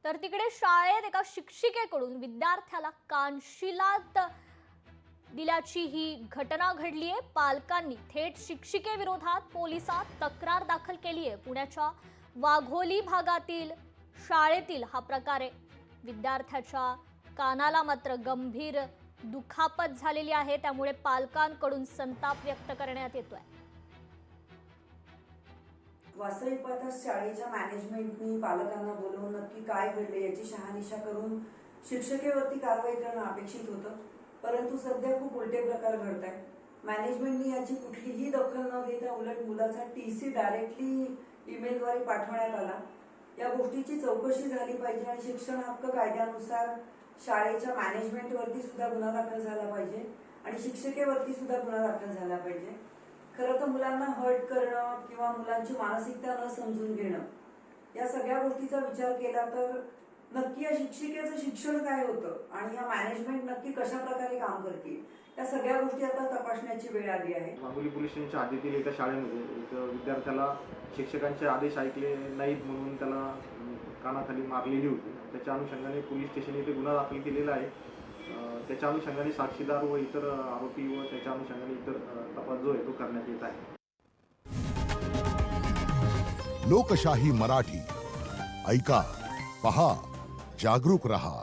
तर तिकडे शाळेत एका शिक्षिकेकडून विद्यार्थ्याला कानशिलात दिल्याची ही घटना घडली आहे। पालकांनी थेट शिक्षिकेविरोधात पोलिसात तक्रार दाखल केली आहे। पुण्याच्या वाघोली भागातील शाळेतील हा प्रकार आहे। विद्यार्थ्याच्या कानाला मात्र गंभीर दुखापत झालेली आहे, त्यामुळे पालकांकडून संताप व्यक्त करण्यात येतोय। वास्तविक पाहता शाळेच्या मॅनेजमेंटनी पालकांना बोलवून नक्की काय घडले याची शहानिशा करून शिक्षकेवरती कारवाई करणं अपेक्षित होतं, परंतु सध्या खूप उलटे प्रकार घडत आहेत। मॅनेजमेंटनी याची कुठलीही दखल न घेता उलट मुलाचा टीसी डायरेक्टली ईमेलद्वारे पाठवण्यात आला। या गोष्टीची चौकशी झाली पाहिजे आणि शिक्षण हक्क कायद्यानुसार शाळेच्या मॅनेजमेंटवरती सुद्धा गुन्हा दाखल झाला पाहिजे आणि शिक्षकेवरती सुद्धा गुन्हा दाखल झाला पाहिजे। खरं तर मुलांना हर्ट करणं किंवा मुलांची मानसिकता न समजून घेणं या सगळ्या गोष्टीचा विचार केला तर नक्की या शिक्षिकेचं शिक्षण काय होतं आणि या मॅनेजमेंट नक्की कशा प्रकारे काम करतील या सगळ्या गोष्टी आता तपासण्याची वेळ आली आहे। वाघोली पोलीस स्टेशनच्या हद्दीतील एका शाळेमध्ये एक विद्यार्थ्याला शिक्षकांचे आदेश ऐकले नाहीत म्हणून त्याला कानाखाली मारलेली होती। त्याच्या अनुषंगाने पोलीस स्टेशन येथे गुन्हा दाखल केलेला आहे। त्याच्या अनुषंगाने साक्षीदार व इतर आरोपी व त्याच्या अनुषंगाने इतर तपास जो आहे तो करण्यात येत आहे। लोकशाही मराठी ऐका, पहा, जागरूक रहा।